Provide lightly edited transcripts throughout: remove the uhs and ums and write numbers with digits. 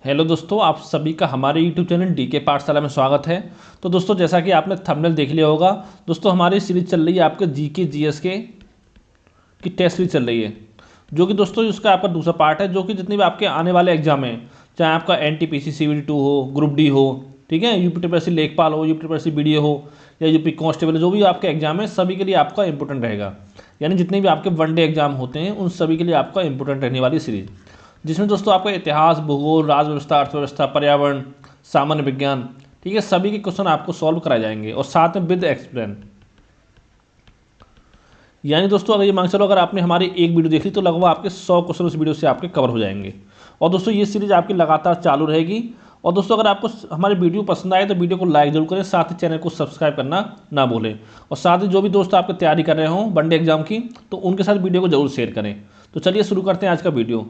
Hello दोस्तों, आप सभी का हमारे यूट्यूब चैनल डीके पाठशाला में स्वागत है। तो दोस्तों, जैसा कि आपने थंबनेल देख लिया होगा, दोस्तों हमारी सीरीज चल रही है आपके जीके जीएस के की टेस्ट सीरीज चल रही है, जो कि दोस्तों इसका आपका दूसरा पार्ट है, जो कि जितने भी आपके आने वाले एग्जाम हैं, चाहे आपका एनटीपीसी CVT2 हो, ग्रुप डी हो, ठीक है, यूपी टीपीएससी लेखपाल हो, यूपी टीपीएससी बीडीए हो, या यूपी कांस्टेबल, जो भी आपके एग्जाम है सभी के लिए आपका इंपॉर्टेंट रहेगा। यानी जितने भी आपके वनडे एग्जाम होते हैं उन सभी के लिए आपका इंपॉर्टेंट रहने वाली सीरीज, जिसमें दोस्तों आपका इतिहास, भूगोल, राज व्यवस्था, अर्थव्यवस्था, पर्यावरण, सामान्य विज्ञान, ठीक है, सभी के क्वेश्चन आपको सॉल्व कराए जाएंगे और साथ में विद एक्सप्लेन। यानी दोस्तों अगर ये मान चलो, अगर आपने हमारी एक वीडियो देखी तो लगभग आपके 100 क्वेश्चन उस वीडियो से आपके कवर हो जाएंगे। और दोस्तों ये सीरीज आपकी लगातार चालू रहेगी। और दोस्तों अगर आपको हमारी वीडियो पसंद आए तो वीडियो को लाइक जरूर करें, साथ ही चैनल को सब्सक्राइब करना ना भूलें। और साथ ही जो भी दोस्त आपकी तैयारी कर रहे हों वनडे एग्जाम की, तो उनके साथ वीडियो को जरूर शेयर करें। तो चलिए शुरू करते हैं आज का वीडियो।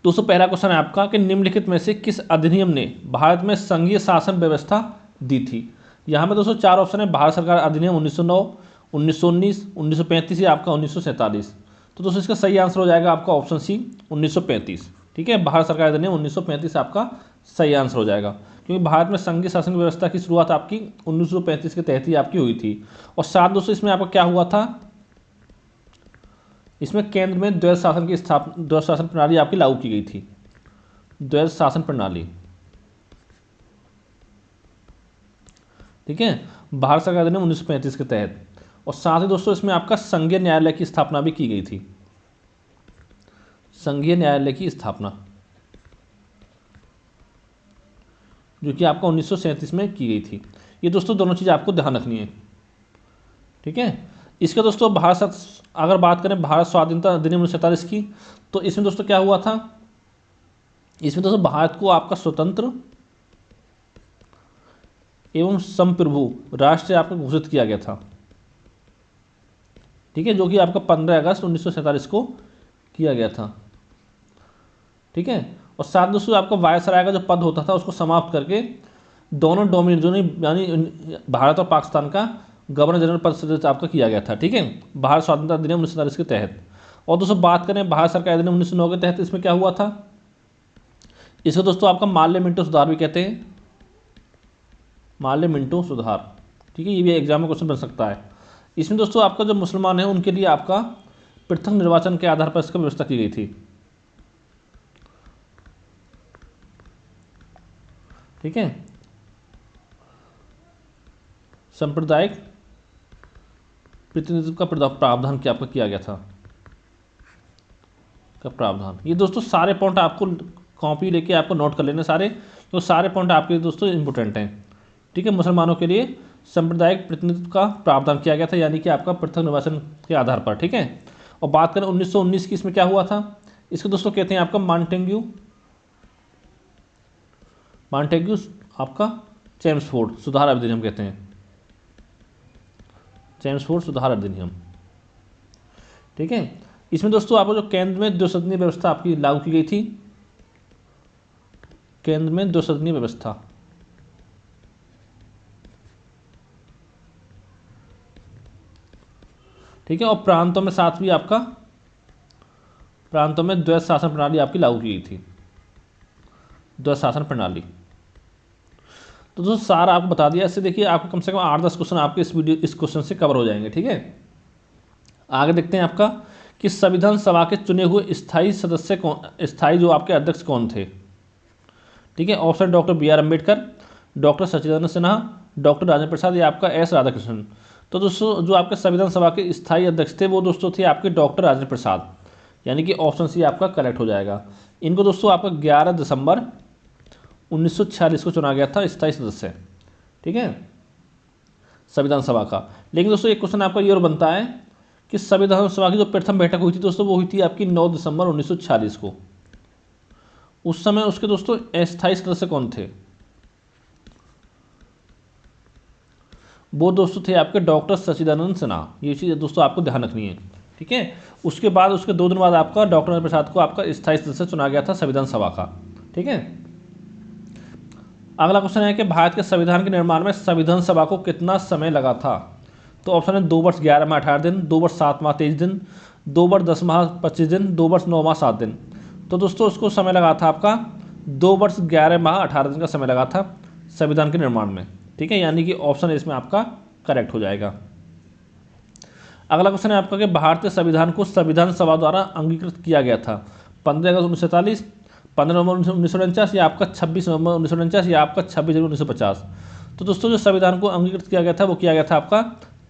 दोस्तों पहला क्वेश्चन है आपका कि निम्नलिखित में से किस अधिनियम ने भारत में संघीय शासन व्यवस्था दी थी। यहाँ में दोस्तों 4 ऑप्शन है: भारत सरकार अधिनियम 1909, 1919, 1935 या आपका 1947। तो दोस्तों इसका सही आंसर हो जाएगा आपका ऑप्शन सी, 1935। ठीक है, भारत सरकार अधिनियम 1935 आपका सही आंसर हो जाएगा, क्योंकि भारत में संघीय शासन व्यवस्था की शुरुआत आपकी 1935 के तहत ही आपकी हुई थी। और साथ दोस्तों इसमें आपका क्या हुआ था, इसमें केंद्र में द्वैध शासन की स्थापना, द्वैध शासन प्रणाली आपकी लागू की गई थी, द्वैध शासन प्रणाली। ठीक है, भारत सरकार अधिनियम 1935 के तहत। और साथ ही दोस्तों इसमें आपका संघीय न्यायालय की स्थापना भी की गई थी, संघीय न्यायालय की स्थापना, जो कि आपका 1937 में की गई थी। ये दोस्तों दोनों चीज़ आपको ध्यान रखनी है। ठीक है, इसका दोस्तों अगर बात करें भारत स्वाधीनता अधिनियम 1947 की, तो इसमें दोस्तों क्या हुआ था, इसमें दोस्तों भारत को आपका स्वतंत्र एवं संप्रभु राष्ट्र आपको घोषित किया गया था। ठीक है, जो कि आपका 15 अगस्त 1947 को किया गया था। ठीक है, और साथ दोस्तों आपका वायसराय का जो पद होता था उसको समाप्त करके दोनों डोमिनियन, यानी भारत और पाकिस्तान का गवर्नर जनरल पद से आपका किया गया था। ठीक है, भारत स्वाधीनता अधिनियम 1947 के तहत। और दोस्तों बात करें भारत सरकार अधिनियम 1909 के तहत, इसमें क्या हुआ था, इसको दोस्तों आपका माल्य मिंटो सुधार भी कहते हैं, माल्य मिंटो सुधार। ठीक है, ये भी एग्जाम में क्वेश्चन बन सकता है। इसमें दोस्तों आपका जो मुसलमान है उनके लिए आपका पृथक निर्वाचन के आधार पर इसका व्यवस्था की गई थी। ठीक है, सांप्रदायिक प्रतिनिधित्व का प्रावधान क्या आपका किया गया था, का प्रावधान। ये दोस्तों सारे पॉइंट आपको कॉपी लेके आपको नोट कर लेने सारे, तो सारे पॉइंट आपके लिए दोस्तों इंपॉर्टेंट हैं। ठीक है, मुसलमानों के लिए सांप्रदायिक प्रतिनिधित्व का प्रावधान किया गया था, यानी कि आपका पृथक निर्वाचन के आधार पर। ठीक है, और बात करें 1919 की, इसमें क्या हुआ था, इसको दोस्तों कहते हैं आपका मॉन्टेग्यू आपका चेम्सफोर्ड सुधार अधिनियम कहते हैं, चेम्सफोर्ड सुधार अधिनियम। ठीक है, इसमें दोस्तों आपको जो केंद्र में द्विसदनीय व्यवस्था आपकी लागू की गई थी, केंद्र में द्विसदनीय व्यवस्था। ठीक है, और प्रांतों में साथ भी आपका प्रांतों में द्वैध शासन प्रणाली आपकी लागू की गई थी, द्वैध शासन प्रणाली। तो दोस्तों सारा आपको बता दिया। इससे देखिए आपको कम से कम 8-10 क्वेश्चन आपके इस क्वेश्चन से कवर हो जाएंगे। ठीक है, आगे देखते हैं आपका कि संविधान सभा के चुने हुए स्थायी सदस्य कौन, स्थायी जो आपके अध्यक्ष कौन थे। ठीक है, option doctor BR Ambedkar, doctor Sachchidananda Sinha, doctor Rajendra Prasad या आपका S राधाकृष्णन। तो दोस्तों जो आपके संविधान सभा के स्थायी अध्यक्ष थे वो दोस्तों थे आपके डॉक्टर राजेंद्र प्रसाद, यानी कि ऑप्शन सी आपका करेक्ट हो जाएगा। इनको दोस्तों आपका 11 दिसंबर 1946 को चुना गया था स्थायी सदस्य। ठीक है, संविधान सभा का। लेकिन दोस्तों एक क्वेश्चन आपका ये और बनता है कि संविधान सभा की जो प्रथम बैठक हुई थी दोस्तों, वो हुई थी आपकी 9 दिसंबर 1946 को। उस समय उसके दोस्तों अस्थायी सदस्य कौन थे, वो दोस्तों थे आपके डॉक्टर सच्चिदानंद सिन्हा। ये चीज़ दोस्तों आपको ध्यान रखनी है। ठीक है, उसके बाद उसके 2 दिन बाद आपका डॉक्टर राजेंद्र प्रसाद को आपका स्थायी सदस्य चुना गया था संविधान सभा का। ठीक है, अगला क्वेश्चन है कि भारत के संविधान के निर्माण में संविधान सभा को कितना समय लगा था। तो ऑप्शन है 2 वर्ष 11 माह 18 दिन, 2 वर्ष 7 माह 23 दिन, 2 वर्ष 10 माह 25 दिन, 2 वर्ष 9 माह 7 दिन। तो दोस्तों उसको समय लगा था आपका 2 वर्ष 11 माह 18 दिन का समय लगा था संविधान के निर्माण में। ठीक है, यानी कि ऑप्शन इसमें आपका करेक्ट हो जाएगा। अगला क्वेश्चन है आपका कि भारतीय संविधान को संविधान सभा द्वारा अंगीकृत किया गया था 15 अगस्त 1947, 15 नवंबर 1949 या आपका 26 नवंबर 1949 या आपका 26 जनवरी 1950। तो दोस्तों जो संविधान को अंगीकृत किया गया था वो किया गया था आपका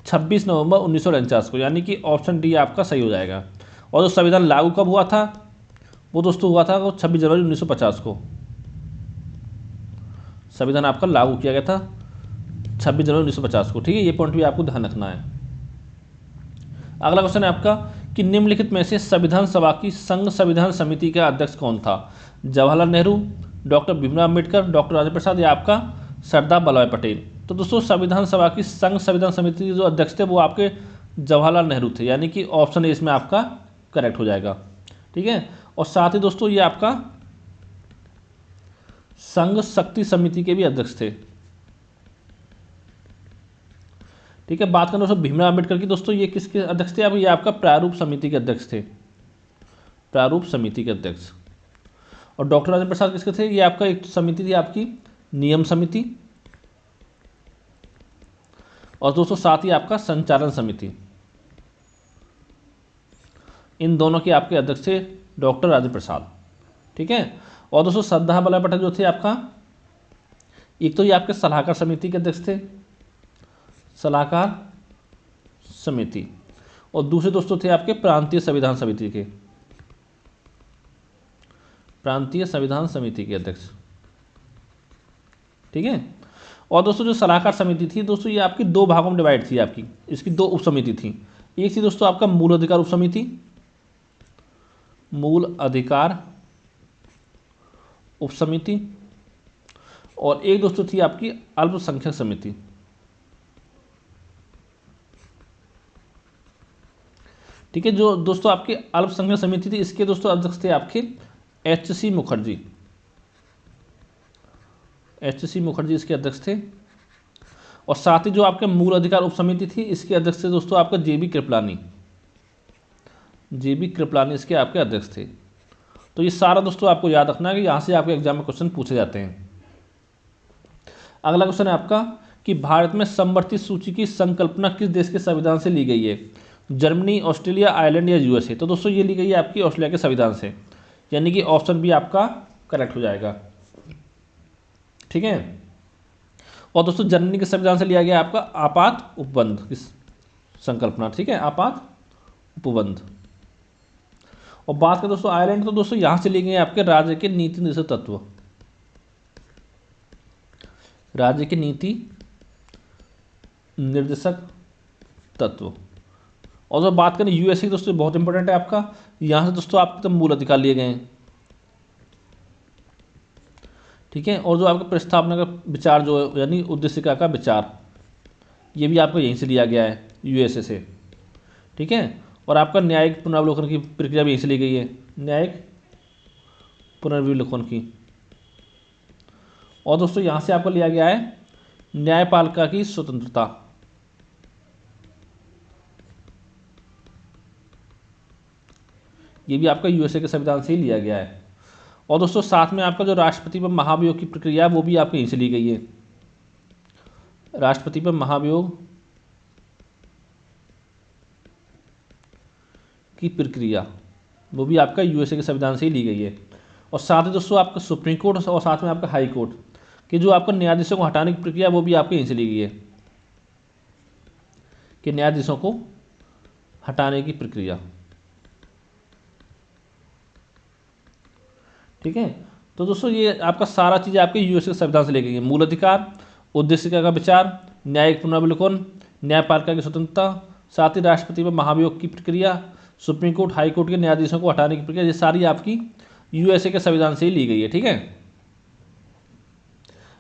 26 नवंबर 1949 को, यानी कि ऑप्शन डी आपका सही हो जाएगा। और जो संविधान लागू कब हुआ था वो दोस्तों हुआ था 26 जनवरी 1950 को। संविधान आपका लागू किया गया था 26 जनवरी 1950 को। ठीक है, ये पॉइंट भी आपको ध्यान रखना है। अगला क्वेश्चन है आपका कि निम्नलिखित में से संविधान सभा की संघ संविधान समिति का अध्यक्ष कौन था? जवाहरलाल नेहरू, डॉक्टर भीमराव अम्बेडकर, डॉक्टर राजेंद्र प्रसाद या आपका सरदार वल्लभ भाई पटेल। तो दोस्तों संविधान सभा की संघ संविधान समिति के जो अध्यक्ष थे वो आपके जवाहरलाल नेहरू थे, यानी कि ऑप्शन ए इसमें आपका करेक्ट हो जाएगा। ठीक है, और साथ ही दोस्तों ये आपका संघ शक्ति समिति के भी अध्यक्ष थे। ठीक है, बात करें दोस्तों भीमराव अम्बेडकर की, दोस्तों ये किसके अध्यक्ष थे? अब ये आपका प्रारूप समिति के अध्यक्ष थे, प्रारूप समिति के अध्यक्ष। और डॉक्टर राजेंद्र प्रसाद किसके थे? ये आपका एक समिति थी आपकी नियम समिति, और दोस्तों साथ ही आपका संचालन समिति। इन दोनों के आपके अध्यक्ष थे डॉक्टर राजेंद्र प्रसाद। ठीक है, और दोस्तों सरदार वल्लभ भाई पटेल जो थे आपका, एक तो ये आपके सलाहकार समिति के अध्यक्ष थे, सलाहकार समिति, और दूसरे दोस्तों थे आपके प्रांतीय संविधान समिति के, प्रांतीय संविधान समिति के अध्यक्ष। ठीक है, और दोस्तों जो सलाहकार समिति थी दोस्तों ये आपकी 2 भागों में डिवाइड थी आपकी, इसकी 2 उप समिति थी। एक थी दोस्तों आपका मूल अधिकार उप समिति, मूल अधिकार उप समिति, और एक दोस्तों थी आपकी अल्पसंख्यक समिति। ठीक है, जो दोस्तों आपकी अल्पसंख्यक समिति थी इसके दोस्तों अध्यक्ष थे आपके एच.सी. मुखर्जी, एच.सी. मुखर्जी इसके अध्यक्ष थे। और साथ ही जो आपके मूल अधिकार उप समिति थी इसके अध्यक्ष थे दोस्तों आपका जे.बी. कृपलानी, जे.बी. कृपलानी इसके आपके अध्यक्ष थे। तो ये सारा दोस्तों आपको याद रखना है कि यहाँ से आपके एग्जाम में क्वेश्चन पूछे जाते हैं। अगला क्वेश्चन है आपका कि भारत में समवर्ती सूची की संकल्पना किस देश के संविधान से ली गई है? जर्मनी, ऑस्ट्रेलिया, आयरलैंड या यूएसए। तो दोस्तों ये ली गई है आपकी ऑस्ट्रेलिया के संविधान से, यानी कि ऑप्शन भी आपका करेक्ट हो जाएगा। ठीक है, और दोस्तों जर्मनी के संविधान से लिया गया आपका आपात उपबंध की संकल्पना। ठीक है, आपात उपबंध। और बात करें दोस्तों आयरलैंड, तो दोस्तों यहाँ से लिए गए आपके राज्य के नीति निर्देशक तत्व, राज्य के नीति निर्देशक तत्व। और जब बात करें यूएसए की दोस्तों बहुत इंपॉर्टेंट है आपका, यहाँ से दोस्तों आपके मूल अधिकार लिए गए हैं। ठीक है, और जो आपका प्रस्तावना का विचार जो यानी उद्देशिका का विचार, ये भी आपको यहीं से लिया गया है यूएसए से। ठीक है, और आपका न्यायिक पुनरावलोकन की प्रक्रिया भी यहीं से ली गई है, न्यायिक पुनर्विलोकन की। और दोस्तों यहाँ से आपको लिया गया है न्यायपालिका की स्वतंत्रता। ये भी आपका यूएसए के संविधान से ही लिया गया है। और दोस्तों साथ में आपका जो राष्ट्रपति पर महाभियोग की प्रक्रिया वो भी आपको यहीं से ली गई है, राष्ट्रपति पर महाभियोग की प्रक्रिया वो भी आपका यूएसए के संविधान से ही ली गई है। और साथ ही दोस्तों आपका सुप्रीम कोर्ट और साथ में आपका हाई कोर्ट कि जो आपका न्यायाधीशों को हटाने की प्रक्रिया वो भी आपके यहीं से ली गई है, कि न्यायाधीशों को हटाने की प्रक्रिया। ठीक है, तो दोस्तों ये आपका सारा चीज़ आपके यूएसए के संविधान से ली गई है, मूल अधिकार, उद्देशिका का विचार, न्यायिक पुनर्विलोकन, न्यायपालिका की स्वतंत्रता, साथ ही राष्ट्रपति पर महाभियोग की प्रक्रिया, सुप्रीम कोर्ट हाई कोर्ट के न्यायाधीशों को हटाने की प्रक्रिया, ये सारी आपकी यूएसए के संविधान से ही ली गई है। ठीक है,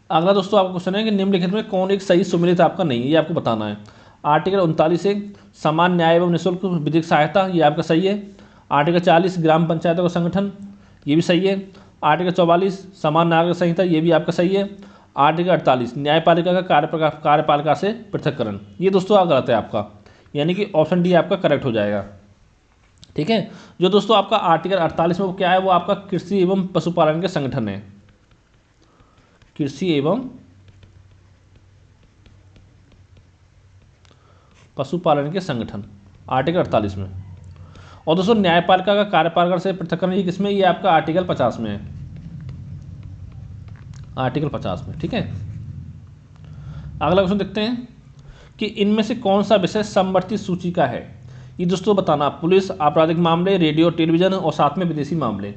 अगला दोस्तों आपका क्वेश्चन है कि निम्नलिखित में कौन एक सही सुमेलित आपका नहीं है, ये आपको बताना है। आर्टिकल 39 से समान न्याय एवं निःशुल्क विधिक सहायता, ये आपका सही है। आर्टिकल 40 ग्राम पंचायतों का संगठन, ये भी सही है। आर्टिकल 44 समान नागरिक संहिता, ये भी आपका सही है। आर्टिकल 48 न्यायपालिका का कार्यपालिका से पृथककरण, ये दोस्तों गलत है आपका, यानी कि ऑप्शन डी आपका करेक्ट हो जाएगा। ठीक है। जो दोस्तों आपका आर्टिकल 48 में वो क्या है, वो आपका कृषि एवं पशुपालन के संगठन है, कृषि एवं पशुपालन के संगठन, आर्टिकल 48 में। और दोस्तों न्यायपालिका का कार्यपालक से पृथक्करण ये किसमें, ये आपका आर्टिकल 50 में है, आर्टिकल 50 में। ठीक है। अगला क्वेश्चन देखते हैं कि इनमें से कौन सा विषय समवर्ती सूची का है। ये दोस्तों बताना, पुलिस, आपराधिक मामले, रेडियो टेलीविजन और साथ में विदेशी मामले।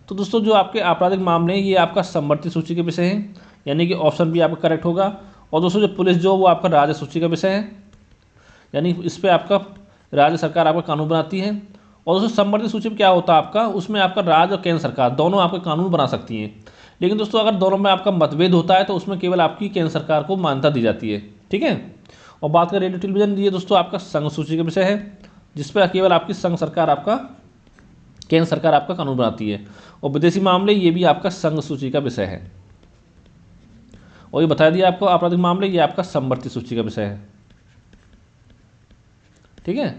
तो दोस्तों जो आपके आपराधिक मामले हैं ये आपका समवर्ती सूची के विषय हैं, यानी कि ऑप्शन भी आपका करेक्ट होगा। और दोस्तों जो पुलिस जो वो आपका राज्य सूची का विषय है, यानी इस पर आपका राज्य सरकार आपका कानून बनाती है। और दोस्तों समवर्ती सूची में क्या होता है आपका, उसमें आपका राज्य और केंद्र सरकार दोनों आपके कानून बना सकती हैं। लेकिन दोस्तों अगर दोनों में आपका मतभेद होता है तो उसमें केवल आपकी केंद्र सरकार को मान्यता दी जाती है। ठीक है। और बात करें रेडियो टेलीविजन, ये दोस्तों आपका संघ सूची का विषय है, जिस पर केवल आपकी संघ सरकार आपका, केंद्र सरकार आपका कानून बनाती है। और विदेशी मामले ये भी आपका संघ सूची का विषय है। और ये बता दिया आपको आपराधिक मामले ये आपका समवर्ती सूची का विषय है। ठीक है।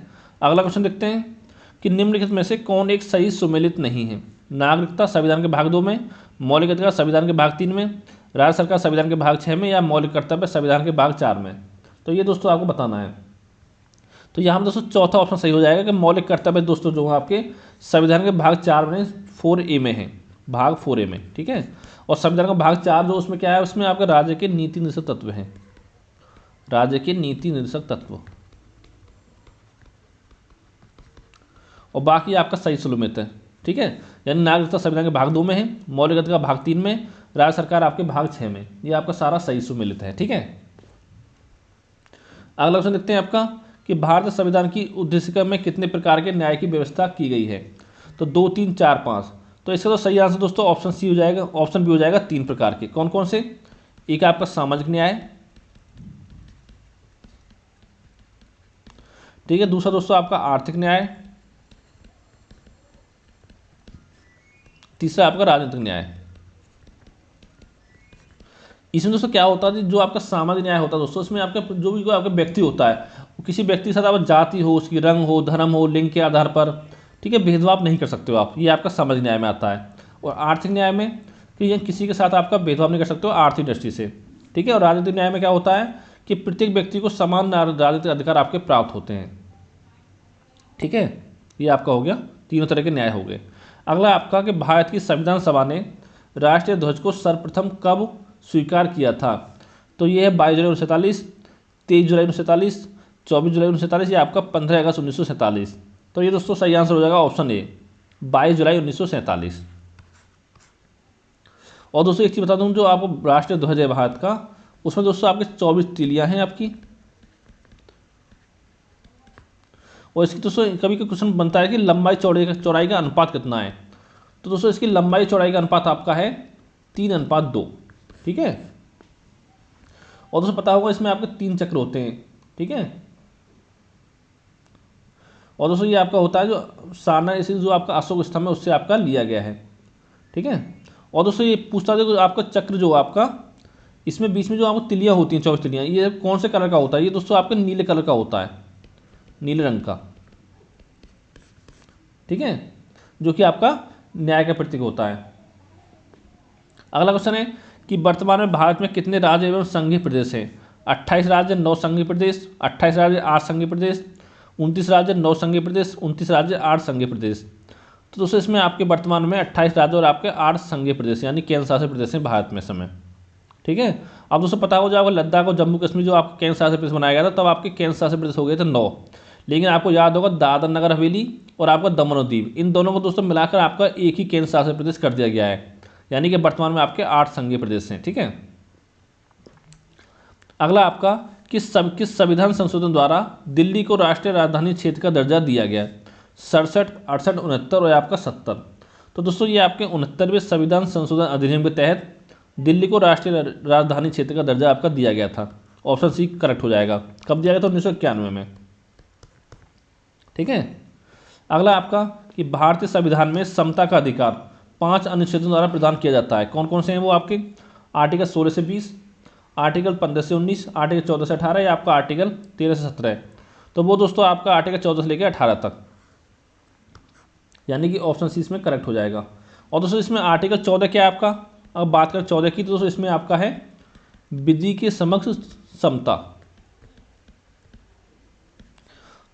अगला क्वेश्चन देखते हैं कि निम्नलिखित में से कौन एक सही सुमेलित नहीं है। नागरिकता संविधान के भाग 2 में, मौलिक अधिकार संविधान के भाग 3 में, राज्य सरकार संविधान के भाग 6 में, या मौलिक कर्तव्य संविधान के भाग 4 में। तो ये दोस्तों आपको बताना है। तो यहाँ दोस्तों चौथा ऑप्शन सही हो जाएगा कि मौलिक कर्तव्य दोस्तों जो आपके संविधान के भाग 4 में 4A में है, भाग 4A में। ठीक है। और संविधान का भाग 4 जो उसमें क्या है, उसमें आपके राज्य के नीति निर्देशक तत्व हैं, राज्य के नीति निर्देशक तत्व। और बाकी आपका सही सुमेलित है। ठीक है। यानी नागरिकता संविधान के भाग 2 में है, मौलिक अधिकार भाग 3 में, राज्य सरकार आपके भाग 6 में, ये आपका सारा सही सुमेलित है। ठीक है। अगला क्वेश्चन देखते हैं आपका कि भारतीय संविधान की उद्देशिका में कितने प्रकार के न्याय की व्यवस्था की गई है। तो 2, 3, 4, 5। तो इसका तो सही आंसर दोस्तों ऑप्शन सी हो जाएगा, ऑप्शन बी हो जाएगा 3 प्रकार के। कौन कौन से, एक आपका सामाजिक न्याय, ठीक है, दूसरा दोस्तों आपका आर्थिक न्याय, तीसरा आपका राजनीतिक न्याय। इसमें दोस्तों क्या होता है, जो आपका सामाजिक न्याय होता है दोस्तों, इसमें आपका जो भी आपका व्यक्ति होता है, किसी व्यक्ति के साथ आप जाति हो, उसकी रंग हो, धर्म हो, लिंग के आधार पर, ठीक है, भेदभाव नहीं कर सकते हो आप, ये आपका सामाजिक न्याय में आता है। और आर्थिक न्याय में कि ये किसी के साथ आपका भेदभाव नहीं कर सकते हो आर्थिक दृष्टि से। ठीक है। और राजनीतिक न्याय में क्या होता है कि प्रत्येक व्यक्ति को समान राजनीतिक अधिकार आपके प्राप्त होते हैं। ठीक है। ये आपका हो गया, तीनों तरह के न्याय हो गए। अगला आपका कि भारत की संविधान सभा ने राष्ट्रीय ध्वज को सर्वप्रथम कब स्वीकार किया था। तो ये है 22 जुलाई 1947, 23 जुलाई 1947, 24 जुलाई 1947, या आपका 15 अगस्त 1947। तो ये दोस्तों सही आंसर हो जाएगा ऑप्शन ए, 22 जुलाई 1947। और दोस्तों एक चीज़ बता दूं, जो आपको राष्ट्रीय ध्वज है भारत का, उसमें दोस्तों आपके 24 तीलियां हैं आपकी। और इसकी दोस्तों कभी का क्वेश्चन बनता है कि लंबाई चौड़ाई का अनुपात कितना है। तो दोस्तों इसकी लंबाई चौड़ाई का अनुपात आपका है 3:2। ठीक है। और दोस्तों पता होगा इसमें आपके 3 चक्र होते हैं। ठीक है। और दोस्तों ये आपका होता है जो सारनाथ, इसी जो आपका अशोक स्तंभ है उससे आपका लिया गया है। ठीक है। और दोस्तों ये पूछता है आपका चक्र जो आपका, इसमें बीच में जो आपको तिलियाँ होती हैं, 24 तिलियाँ, ये कौन से कलर का होता है। ये दोस्तों आपके नीले कलर का होता है, नीले रंग का। ठीक है। जो कि आपका न्याय का प्रतीक होता है। अगला क्वेश्चन है कि वर्तमान में भारत में कितने राज्य एवं संघीय प्रदेश हैं। 28 राज्य, 9 संघीय प्रदेश, 28 राज्य, 8 संघीय प्रदेश, 29 राज्य, 9 संघीय प्रदेश, 29 राज्य, 8 संघीय प्रदेश। तो दोस्तों इसमें आपके वर्तमान में 28 राज्य और आपके 8 संघीय प्रदेश यानी केंद्र शासित प्रदेश हैं भारत में समय। ठीक है। अब दोस्तों पता हो जाएगा लद्दाख और जम्मू कश्मीर जो आपका केंद्र शासित प्रदेश बनाया गया था, तब आपके केंद्र शासित प्रदेश हो गए थे 9। लेकिन आपको याद होगा दादर नगर हवेली और आपका दमन और दीव, इन दोनों को दोस्तों मिलाकर आपका एक ही केंद्र शासित प्रदेश कर दिया गया है, यानी कि वर्तमान में आपके 8 संघीय प्रदेश हैं। ठीक है। अगला आपका किस संविधान संशोधन द्वारा दिल्ली को राष्ट्रीय राजधानी क्षेत्र का दर्जा दिया गया। 67, 68, 69 और आपका 70। तो दोस्तों ये आपके 69वें संविधान संशोधन अधिनियम के तहत दिल्ली को राष्ट्रीय राजधानी क्षेत्र का दर्जा आपका दिया गया था। ऑप्शन सी करेक्ट हो जाएगा। कब दिया गया था, 1991 में। ठीक है। अगला आपका कि भारतीय संविधान में समता का अधिकार 5 अनुच्छेदों द्वारा प्रदान किया जाता है। कौन कौन से हैं वो आपके, आर्टिकल 16 से 20, आर्टिकल 15 से 19, आर्टिकल 14 से 18 या आपका आर्टिकल 13 से 17 है। तो वो दोस्तों आपका आर्टिकल 14 से लेकर 18 तक। यानी कि ऑप्शन सी इसमें करेक्ट हो जाएगा। और दोस्तों इसमें आर्टिकल 14 क्या है आपका, अब बात करें 14 की तो दोस्तों इसमें आपका है विधि के समक्ष समता।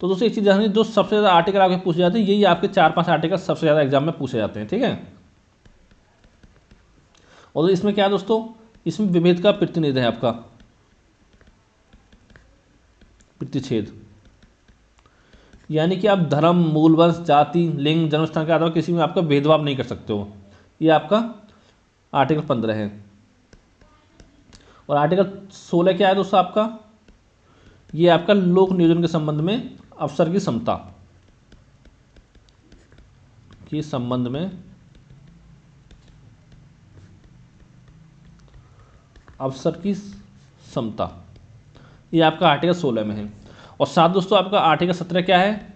तो दोस्तों एक चीज़ ध्यान, जो सबसे ज़्यादा आर्टिकल आपके पूछे जाते हैं यही आपके 4-5 आर्टिकल सबसे ज़्यादा एग्जाम में पूछे जाते हैं, ठीक है। और इसमें क्या है दोस्तों, इसमें विभेद का प्रतिनिधि है आपका प्रतिच्छेद, यानी कि आप धर्म, मूल वंश, जाति, लिंग, जन्मस्थान के आधार पर किसी में आपका भेदभाव नहीं कर सकते हो। ये आपका आर्टिकल 15 है। और आर्टिकल 16 क्या है दोस्तों आपका, ये आपका लोक नियोजन के संबंध में अवसर की समता के संबंध में अवसर की समता, ये आपका आर्टिकल 16 में है। और साथ दोस्तों आपका आर्टिकल 17 क्या है,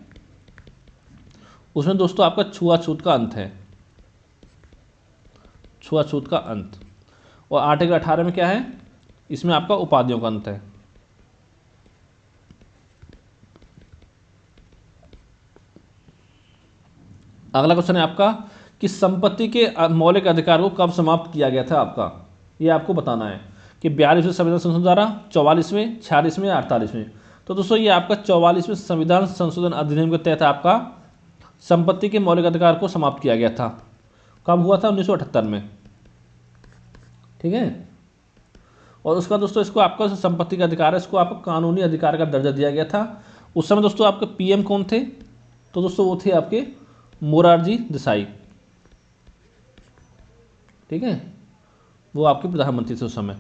उसमें दोस्तों आपका छुआछूत का अंत है, छुआछूत का अंत। और आर्टिकल 18 में क्या है, इसमें आपका उपाधियों का अंत है। अगला क्वेश्चन है आपका कि संपत्ति के मौलिक अधिकार को कब समाप्त किया गया था आपका, ये आपको बताना है कि 42वें संविधान संशोधन द्वारा, 44वें, 46वें या 48वें। तो दोस्तों ये आपका 44वें संविधान संशोधन अधिनियम के तहत आपका संपत्ति के मौलिक अधिकार को समाप्त किया गया था। कब हुआ था, 1978 में, ठीक है। और उसका दोस्तों इसको आपका संपत्ति का अधिकार है, इसको आपको कानूनी अधिकार का दर्जा दिया गया था। उस समय दोस्तों आपके पीएम कौन थे, तो दोस्तों वो थे आपके मोरारजी देसाई, ठीक है, वो आपके प्रधानमंत्री थे उस समय।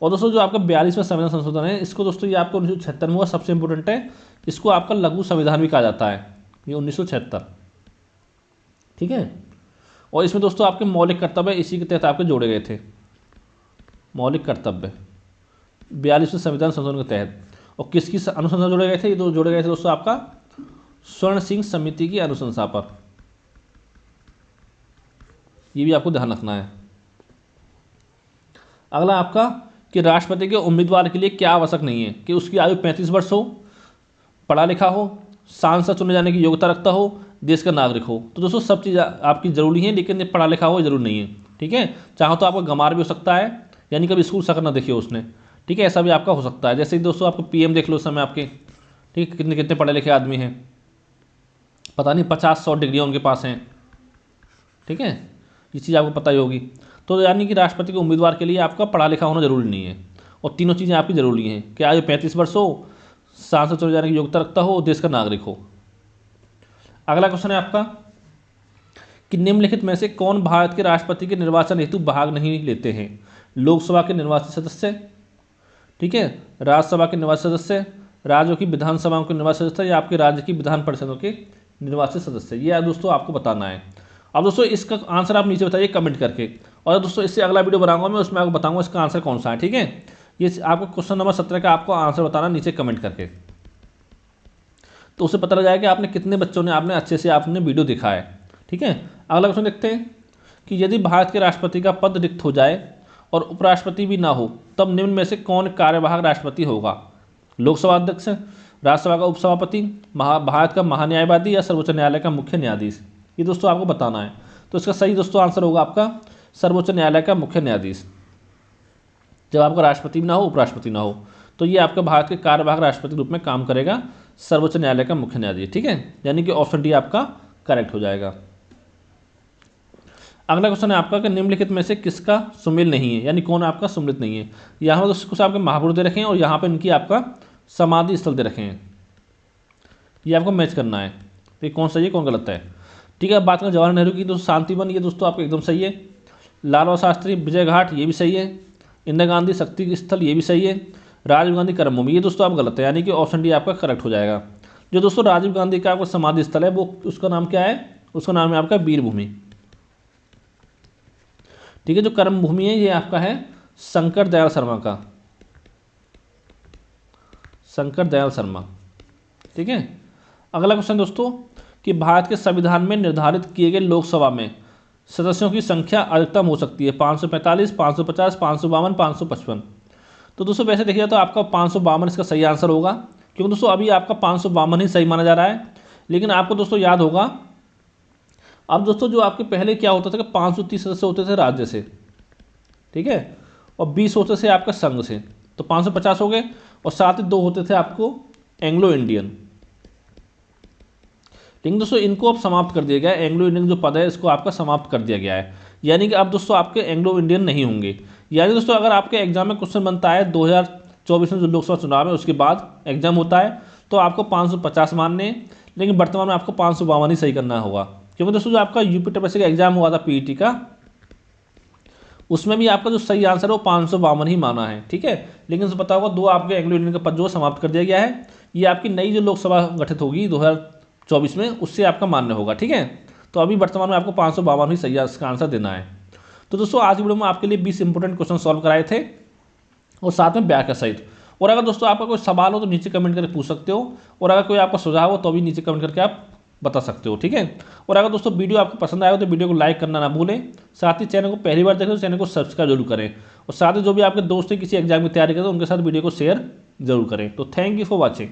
और दोस्तों जो आपका 42वां संविधान संशोधन है, इसको दोस्तों ये आपको 1976 में हुआ, सबसे इंपॉर्टेंट है, इसको आपका लघु संविधान भी कहा जाता है, ये 1976, ठीक है। और इसमें दोस्तों आपके मौलिक कर्तव्य इसी के तहत आपके जोड़े गए थे, मौलिक कर्तव्य 42वें संविधान संशोधन के तहत। और किसकी अनुशंसा जोड़े गए थे, ये दो जोड़े गए थे दोस्तों आपका स्वर्ण सिंह समिति की अनुशंसा पर, ये भी आपको ध्यान रखना है। अगला आपका कि राष्ट्रपति के उम्मीदवार के लिए क्या आवश्यक नहीं है, कि उसकी आयु 35 वर्ष हो, पढ़ा लिखा हो, सांसद चुने जाने की योग्यता रखता हो, देश का नागरिक हो। तो दोस्तों सब चीज़ आपकी जरूरी है, लेकिन पढ़ा लिखा हो जरूरी नहीं है, ठीक है। चाहो तो आपका गंवार भी हो सकता है, यानी कभी स्कूल सकर ना देखिए उसने, ठीक है, ऐसा भी आपका हो सकता है। जैसे कि दोस्तों आपको पीएम देख लो उस समय आपके, ठीक है, कितने कितने पढ़े लिखे आदमी हैं, पता नहीं 50-100 डिग्रियाँ उनके पास हैं, ठीक है, ये चीज़ आपको पता ही होगी। तो यानी कि राष्ट्रपति के उम्मीदवार के लिए आपका पढ़ा लिखा होना जरूरी नहीं है, और तीनों चीज़ें आपकी जरूरी हैं कि आयु 35 वर्ष हो, सांसद चुने जाने की योग्यता रखता हो, देश का नागरिक हो। अगला क्वेश्चन है आपका कि निम्नलिखित में से कौन भारत के राष्ट्रपति के निर्वाचन हेतु भाग नहीं लेते हैं, लोकसभा के निर्वाचित सदस्य, ठीक है, राज्यसभा के निर्वाचित सदस्य, राज्यों की विधानसभाओं के निर्वाचित सदस्य, या आपके राज्य की विधान परिषदों के निर्वाचित सदस्य। ये दोस्तों आपको बताना है। अब दोस्तों इसका आंसर आप नीचे बताइए कमेंट करके, और दोस्तों इससे अगला वीडियो बनाऊंगा मैं, उसमें आपको बताऊंगा इसका आंसर कौन सा है, ठीक है। ये आपको क्वेश्चन नंबर 17 का आपको आंसर बताना नीचे कमेंट करके, तो उससे पता लग जाएगा कि आपने कितने बच्चों ने आपने अच्छे से आपने वीडियो देखा है, ठीक है। अगला क्वेश्चन देखते हैं कि यदि भारत के राष्ट्रपति का पद रिक्त हो जाए और उपराष्ट्रपति भी ना हो, तब निम्न में से कौन कार्यवाहक राष्ट्रपति होगा, लोकसभा अध्यक्ष, राज्यसभा का उपसभापति, भारत का महान्यायवादी, या सर्वोच्च न्यायालय का मुख्य न्यायाधीश। ये दोस्तों आपको बताना है। तो इसका सही दोस्तों आंसर होगा आपका सर्वोच्च न्यायालय का मुख्य न्यायाधीश, जब आपका राष्ट्रपति भी ना हो, उपराष्ट्रपति ना हो, तो ये आपका भारत के कार्यवाहक राष्ट्रपति के रूप में काम करेगा, सर्वोच्च न्यायालय का मुख्य न्यायाधीश, ठीक है, यानी कि ऑप्शन डी आपका करेक्ट हो जाएगा। अगला क्वेश्चन है आपका कि निम्नलिखित में से किसका सुमेल नहीं है, यानी कौन आपका सम्मिलित नहीं है। यहाँ पर कुछ आपके महापुरुष दे रखे हैं और यहाँ पर इनकी आपका समाधि स्थल दे रखे हैं, ये आपको मैच करना है, तो ये कौन सही है कौन गलत है, ठीक है। अब बात करें जवाहरलाल नेहरू की, दोस्तों शांतिवन, ये दोस्तों आपको एकदम सही है। लाल बहादुर शास्त्री विजय घाट, ये भी सही है। इंदिरा गांधी शक्ति स्थल, ये भी सही है। राजीव गांधी कर्मभूमि, ये दोस्तों आप गलत है, यानी कि ऑप्शन डी आपका करेक्ट हो जाएगा। जो दोस्तों राजीव गांधी का आपका समाधि स्थल है, वो उसका नाम क्या है, उसका नाम है आपका वीर भूमि, ठीक है। जो कर्म भूमि है ये आपका है शंकर दयाल शर्मा का, शंकर दयाल शर्मा, ठीक है। अगला क्वेश्चन दोस्तों कि भारत के संविधान में निर्धारित किए गए लोकसभा में सदस्यों की संख्या अधिकतम हो सकती है 545, 550, 552, 555। तो दोस्तों वैसे देखिए तो आपका 552 इसका सही आंसर होगा, क्योंकि दोस्तों अभी आपका 552 ही सही माना जा रहा है, लेकिन आपको दोस्तों याद होगा, अब दोस्तों जो आपके पहले क्या होता था कि 530 सदस्य होते थे राज्य से, ठीक है, और 20 होते थे आपका संघ से, तो 550 हो गए, और साथ ही 2 होते थे आपको एंग्लो इंडियन। लेकिन दोस्तों इनको अब समाप्त कर दिया गया है, एंग्लो इंडियन जो पद है इसको आपका समाप्त कर दिया गया है, यानी कि अब दोस्तों आपके एंग्लो इंडियन नहीं होंगे। यानी दोस्तों अगर आपके एग्जाम में क्वेश्चन बनता है 2024 में जो लोकसभा चुनाव है उसके बाद एग्जाम होता है, तो आपको 550 मानने हैं, लेकिन वर्तमान में आपको 552 ही सही करना होगा, क्योंकि दोस्तों जो आपका यूपी टीएसपीएससी का एग्जाम हुआ था पीईटी का, उसमें भी आपका जो सही आंसर है वो 552 ही माना है, ठीक है। लेकिन उससे पता होगा 2 आपके एंग्लो इंडियन का पद जो समाप्त कर दिया गया है, ये आपकी नई जो लोकसभा गठित होगी 2024 में, उससे आपका मान्य होगा, ठीक है। तो अभी वर्तमान में आपको 552 ही सही इसका आंसर देना है। तो दोस्तों आज की वीडियो में आपके लिए 20 इंपॉर्टेंट क्वेश्चन सॉल्व कराए थे, और साथ में व्याख्या सहित। और अगर दोस्तों आपका कोई सवाल हो तो नीचे कमेंट करके पूछ सकते हो, और अगर कोई आपका सुझाव हो तो भी नीचे कमेंट करके आप बता सकते हो, ठीक है। और अगर दोस्तों वीडियो आपको पसंद आया हो तो वीडियो को लाइक करना ना भूलें, साथ ही चैनल को पहली बार देखें तो चैनल को सब्सक्राइब जरूर करें, और साथ ही जो भी आपके दोस्त हैं किसी एग्जाम की तैयारी करें तो उनके साथ वीडियो को शेयर जरूर करें। तो थैंक यू फॉर वॉचिंग।